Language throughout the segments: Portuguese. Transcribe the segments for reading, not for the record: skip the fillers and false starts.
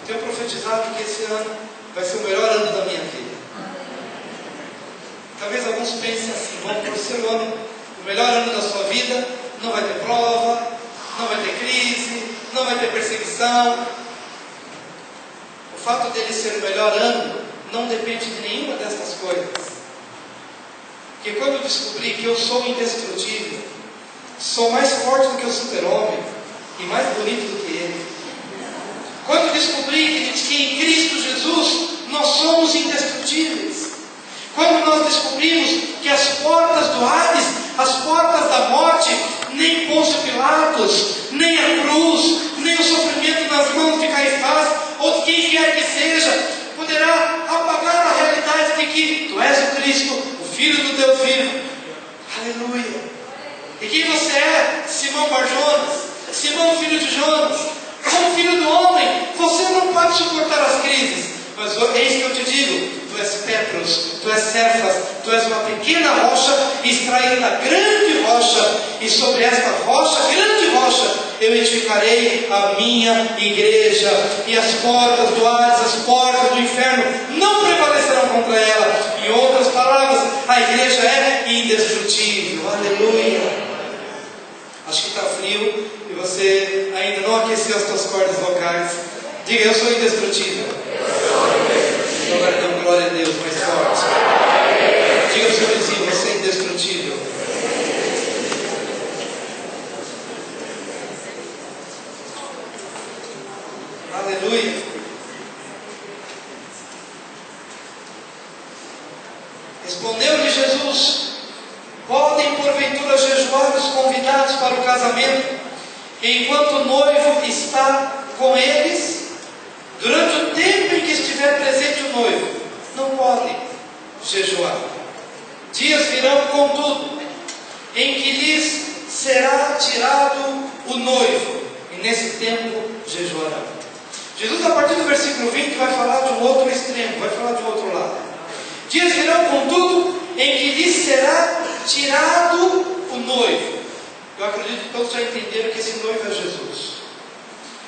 Tenho profetizado que esse ano vai ser o melhor ano da minha vida. Talvez alguns pensem assim: bom, por ser o ano, o melhor ano da sua vida, não vai ter prova, não vai ter crise, não vai ter perseguição. O fato dele ser o melhor ano não depende de nenhuma dessas coisas. Porque quando eu descobri que eu sou indestrutível, sou mais forte do que o super-homem e mais bonito do que ele. Quando eu descobri que em Cristo Jesus nós somos indestrutíveis. Quando nós descobrimos que as portas do Hades, as portas da morte, nem Pôncio Pilatos, nem a cruz, nem o sofrimento nas mãos de Caifás, ou de quem quer que seja, poderá apagar a realidade de que tu és o Cristo, o Filho do teu Filho. Aleluia! E quem você é? Simão Barjonas, Simão filho de Jonas, como filho do homem, você não pode suportar as crises, mas eis que eu te digo: tu és Petros, tu és Cefas, tu és uma pequena rocha extraída da grande rocha, e sobre esta rocha, grande rocha, eu edificarei a minha igreja, e as portas do Hades, as portas do inferno não prevalecerão contra ela. Em outras palavras, a igreja é indestrutível. Aleluia! Acho que está frio e você ainda não aqueceu as suas cordas vocais. Diga: eu sou indestrutível. Agora dê glória a Deus mais forte. Diga ao seu vizinho: você é indestrutível. Aleluia. Respondeu-lhe Jesus: podem porventura jejuar os convidados para o casamento, enquanto o noivo está com eles? Durante o tempo em que estiver presente o noivo, não podem jejuar. Dias virão, contudo, em que lhes será tirado o noivo, e nesse tempo jejuarão. Jesus, a partir do versículo 20, vai falar de um outro extremo, vai falar de um outro lado. Dias virão, contudo, em que lhes será tirado o noivo. Eu acredito que todos já entenderam que esse noivo é Jesus.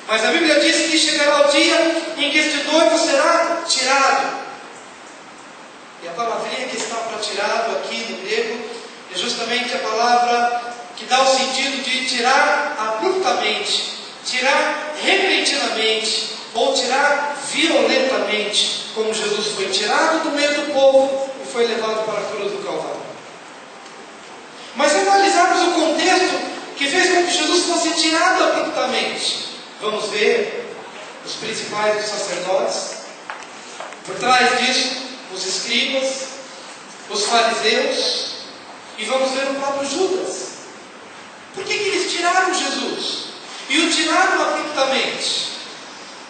Mas a Bíblia diz que chegará o dia em que este noivo será tirado. E a palavrinha que está para tirado aqui no grego é justamente a palavra que dá o sentido de tirar abruptamente, tirar repentinamente, ou tirar violentamente, como Jesus foi tirado do meio do povo e foi levado para a cruz do Calvário. Mas se analisarmos o contexto que fez com que Jesus fosse tirado abruptamente, vamos ver os principais dos sacerdotes, por trás disso, os escribas, os fariseus, e vamos ver o próprio Judas. Por que eles tiraram Jesus? E o tiraram abruptamente?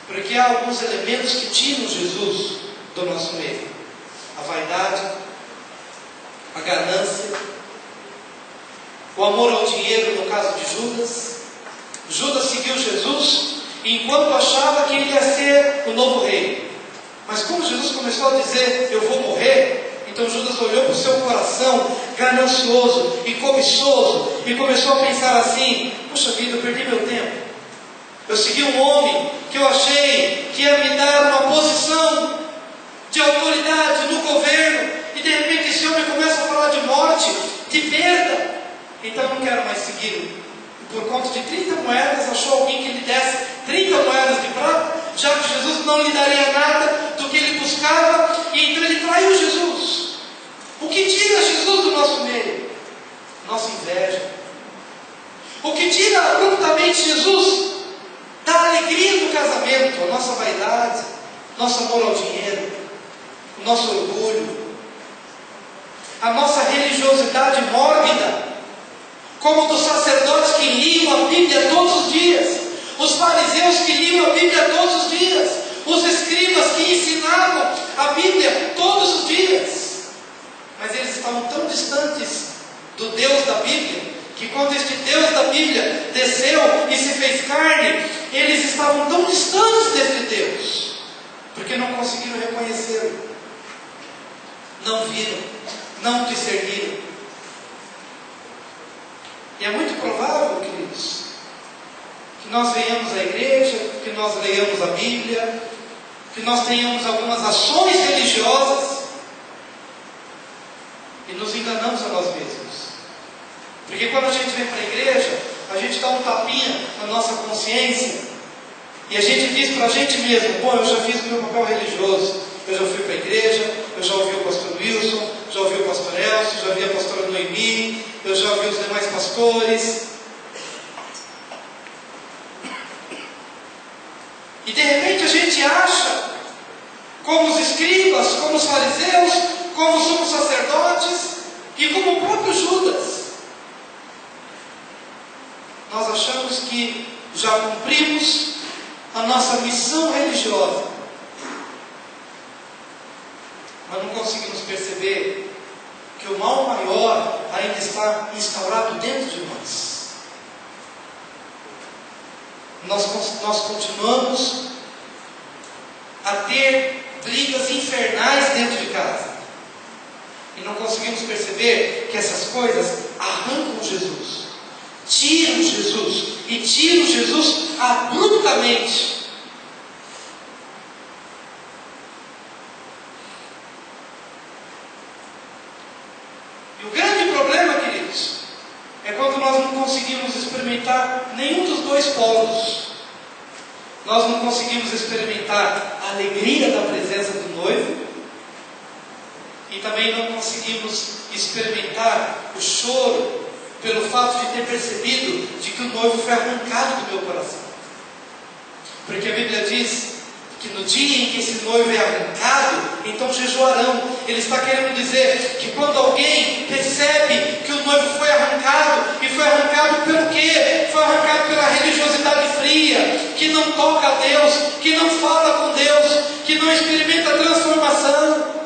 Porque há alguns elementos que tiram Jesus do nosso meio: a vaidade, a ganância, o amor ao dinheiro, no caso de Judas. Judas seguiu Jesus enquanto achava que ele ia ser o novo rei. Mas como Jesus começou a dizer: eu vou morrer, então Judas olhou para o seu coração ganancioso e cobiçoso e começou a pensar assim: puxa vida, eu perdi meu tempo. Eu segui um homem que eu achei que ia me dar uma posição de autoridade no governo, e de repente esse homem começa a falar de morte, de perda. Então eu não quero mais segui-lo. Por conta de 30 moedas, achou alguém que lhe desse 30 moedas de prata, já que Jesus não lhe daria nada do que ele buscava, e então ele traiu Jesus. O que tira Jesus do nosso meio? Nossa inveja. O que tira abruptamente Jesus da alegria do casamento? A nossa vaidade, nosso amor ao dinheiro, o nosso orgulho, a nossa religiosidade mórbida, como dos sacerdotes que liam a Bíblia todos os dias, os fariseus que liam a Bíblia todos os dias, os escribas que ensinavam a Bíblia todos os dias. Mas eles estavam tão distantes do Deus da Bíblia, que quando este Deus da Bíblia desceu e se fez carne, eles estavam tão distantes deste Deus, porque não conseguiram reconhecê-lo, não viram, não discerniram. E é muito provável, queridos, que nós venhamos à igreja, que nós leiamos a Bíblia, que nós tenhamos algumas ações religiosas e nos enganamos a nós mesmos. Porque quando a gente vem para a igreja, a gente dá um tapinha na nossa consciência e a gente diz para a gente mesmo: bom, eu já fiz o meu papel religioso, eu já fui para a igreja, eu já ouvi o pastor Wilson, já ouvi o pastor Elcio, já ouvi a pastora Noemi, eu já ouvi os demais pastores. E de repente a gente acha, como os escribas, como os fariseus, como os sumos sacerdotes e como o próprio Judas, nós achamos que já cumprimos a nossa missão religiosa, mas não conseguimos perceber que o mal maior ainda está instaurado dentro de nós. Nós continuamos a ter brigas infernais dentro de casa e não conseguimos perceber que essas coisas arrancam Jesus, tiram Jesus e tiram Jesus abruptamente. E o grande problema, queridos, é quando nós não conseguimos experimentar nenhum dos dois polos. Nós não conseguimos experimentar a alegria da presença do noivo e também não conseguimos experimentar o choro pelo fato de ter percebido de que o noivo foi arrancado do meu coração. Porque a Bíblia diz que no dia em que esse noivo é arrancado, então jejuarão. Ele está querendo dizer que quando alguém percebe que o noivo foi arrancado, e foi arrancado pelo quê? Foi arrancado pela religiosidade fria, que não toca a Deus, que não fala com Deus, que não experimenta a transformação.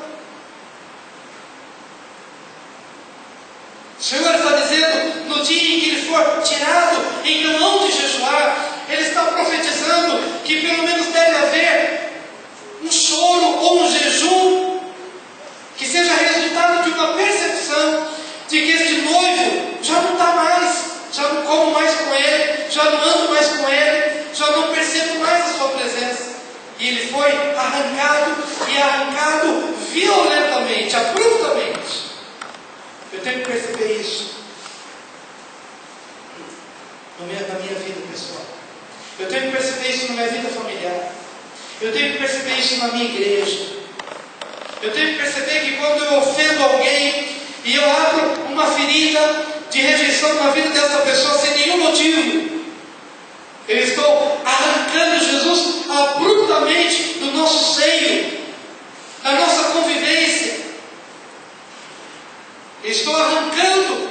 O Senhor está dizendo, no dia em que ele for tirado, então não de jejuar. Ele está profetizando que pelo menos deve haver um choro ou um jejum que seja resultado de uma percepção de que este noivo já não está mais, já não como mais com ele, já não ando mais com ele, já não percebo mais a sua presença. E ele foi arrancado, e arrancado violentamente, abruptamente. Eu tenho que perceber isso na minha vida pessoal. Eu tenho que perceber isso na minha vida familiar. Eu tenho que perceber isso na minha igreja. Eu tenho que perceber que quando eu ofendo alguém e eu abro uma ferida de rejeição na vida dessa pessoa sem nenhum motivo, eu estou arrancando Jesus abruptamente do nosso seio, da nossa convivência. Eu estou arrancando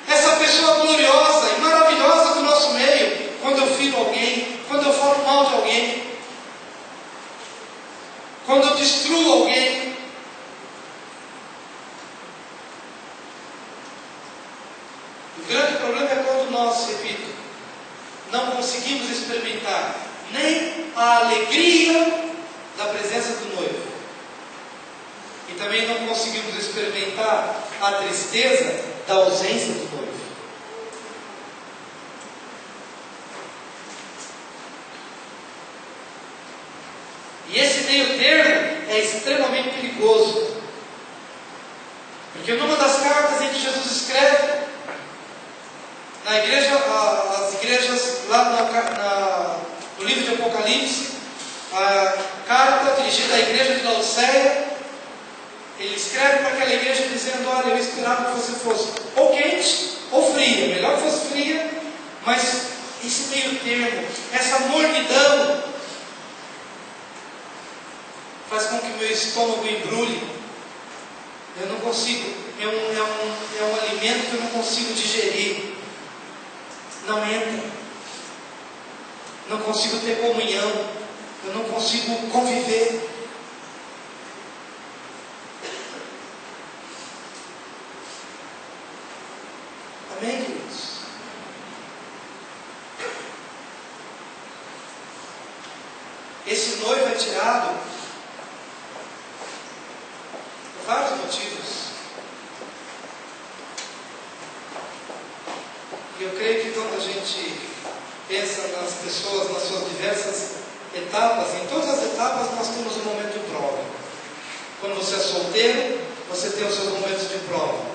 essa pessoa gloriosa e maravilhosa do nosso meio quando eu firo alguém, quando eu falo mal de alguém, quando eu destruo alguém. O grande problema é quando nós, repito, não conseguimos experimentar nem a alegria da presença do noivo e também não conseguimos experimentar a tristeza da ausência do noivo. E esse meio termo é extremamente perigoso, porque numa das cartas em que Jesus escreve na igreja, as igrejas lá no livro de Apocalipse, a carta dirigida à igreja de Laodiceia, ele escreve para aquela igreja dizendo: olha, eu esperava que você fosse ou quente ou fria, melhor que fosse fria, mas esse meio termo, essa mornidão, faz com que o meu estômago embrulhe. Eu não consigo, é um alimento que eu não consigo digerir, não entra, não consigo ter comunhão, eu não consigo conviver. Amém, queridos? Esse noivo é tirado por vários motivos. E eu creio que quando a gente pensa nas pessoas, nas suas diversas etapas, em todas as etapas nós temos um momento de prova. Quando você é solteiro, você tem os seus momentos de prova.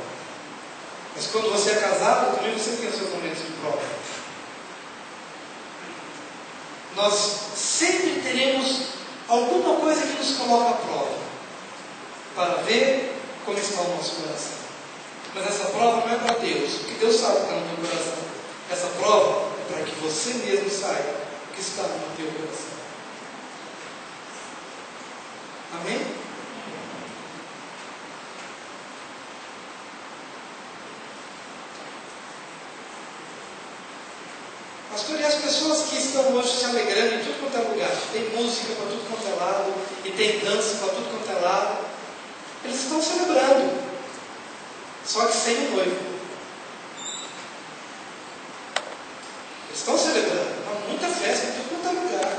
Mas quando você é casado, também você tem os seus momentos de prova. Nós sempre teremos alguma coisa que nos coloca à prova, para ver como está o nosso coração. Mas essa prova não é para Deus, porque Deus sabe o que está no teu coração. Essa prova é para que você mesmo saiba o que está no teu coração. Amém? Pastor, e as pessoas que estão hoje se alegrando em tudo quanto é lugar, tem música para tudo quanto é lado, e tem dança para tudo quanto é lado, eles estão celebrando, só que sem o noivo. Eles estão celebrando, há muita festa em tudo quanto é lugar,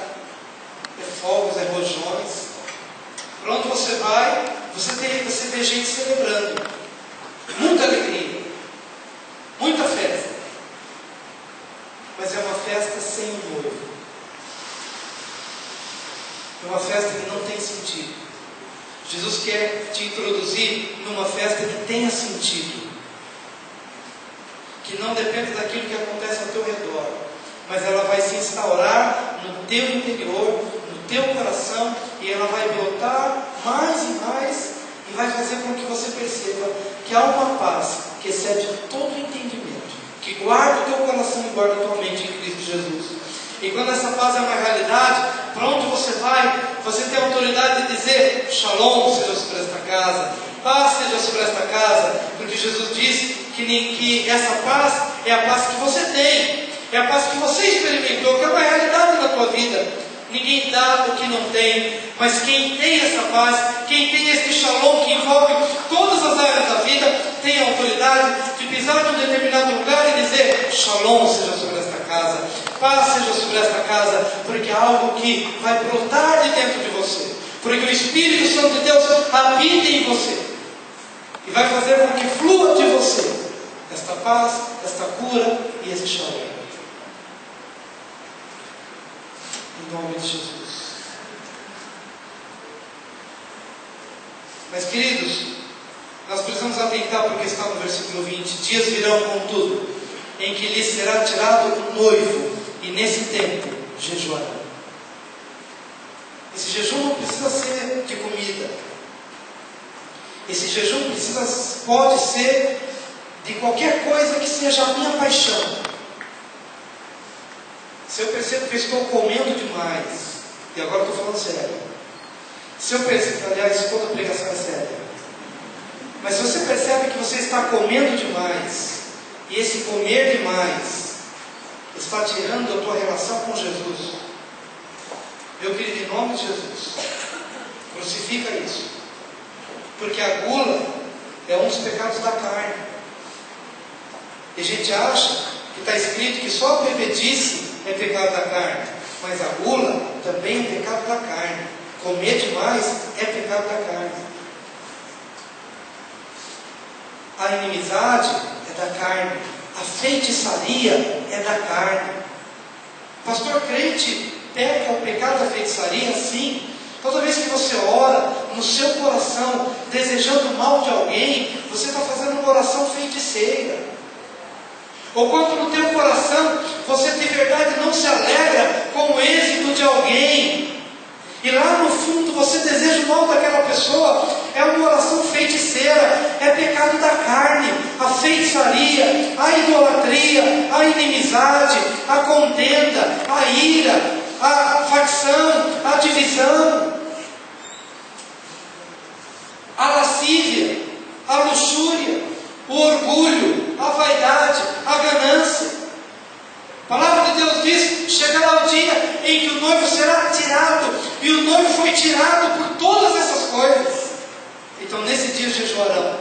é fogos, é rojões. Para onde você vai, você vê gente celebrando, muita alegria, muita festa. Mas é uma festa sem o noivo. É uma festa que não tem sentido. Jesus quer te introduzir numa festa que tenha sentido, que não depende daquilo que acontece ao teu redor, mas ela vai se instaurar no teu interior, no teu coração, e ela vai brotar mais e mais, e vai fazer com que você perceba que há uma paz que excede todo o entendimento, que guarda o teu coração e guarda a tua mente em Cristo Jesus. E quando essa paz é uma realidade, para onde você vai, você tem a autoridade de dizer: Shalom seja sobre esta casa, paz seja sobre esta casa, porque Jesus disse que essa paz é a paz que você tem, é a paz que você experimentou, que é uma realidade na tua vida. Ninguém dá o que não tem, mas quem tem essa paz, quem tem este shalom que envolve todas as áreas da vida, tem a autoridade de pisar num determinado lugar e dizer: Shalom seja sobre esta casa, paz seja sobre esta casa, porque é algo que vai brotar de dentro de você, porque o Espírito Santo de Deus habita em você e vai fazer com que flua de você esta paz, esta cura e esse shalom. Em nome de Jesus. Mas, queridos, nós precisamos atentar para o que está no versículo 20. Dias virão, contudo, em que lhes será tirado o noivo, e nesse tempo jejuarão. Esse jejum não precisa ser de comida. Esse jejum pode ser de qualquer coisa que seja a minha paixão. Se eu percebo que eu estou comendo demais, e agora estou falando sério, se eu percebo, aliás, toda pregação é séria, mas se você percebe que você está comendo demais, e esse comer demais está tirando a tua relação com Jesus, meu querido, em nome de Jesus, crucifica isso, porque a gula é um dos pecados da carne, e a gente acha que está escrito que só a bebedice é pecado da carne, mas a gula também é pecado da carne. Comer demais é pecado da carne. A inimizade é da carne, a feitiçaria é da carne. Pastor, crente peca o pecado da feitiçaria? Sim. Toda vez que você ora no seu coração desejando o mal de alguém, você está fazendo uma oração feiticeira. Ou quando no teu coração você de verdade não se alegra com o êxito de alguém, e lá no fundo você deseja o mal daquela pessoa, é uma oração feiticeira, é pecado da carne, a feitiçaria, a idolatria, a inimizade, a contenda, a ira, a facção, a divisão, a lascívia, a luxúria, o orgulho, a vaidade, a ganância. A palavra de Deus diz: chegará o dia em que o noivo será tirado, e o noivo foi tirado por todas essas coisas. Então nesse dia jejuarão.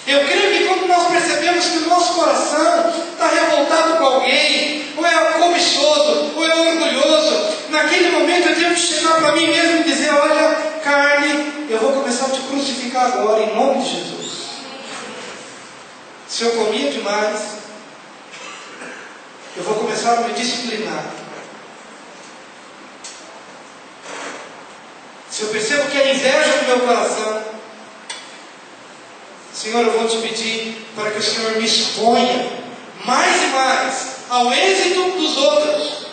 Eu creio que quando nós percebemos que o nosso coração está revoltado com alguém, ou é cobiçoso, ou é orgulhoso, naquele momento eu tenho que chegar para mim mesmo e dizer: olha, carne, eu vou começar a te crucificar agora, em nome de Jesus. Se eu comia demais, eu vou começar a me disciplinar. se eu percebo que há inveja no meu coração, Senhor, eu vou te pedir para que o Senhor me exponha mais e mais ao êxito dos outros.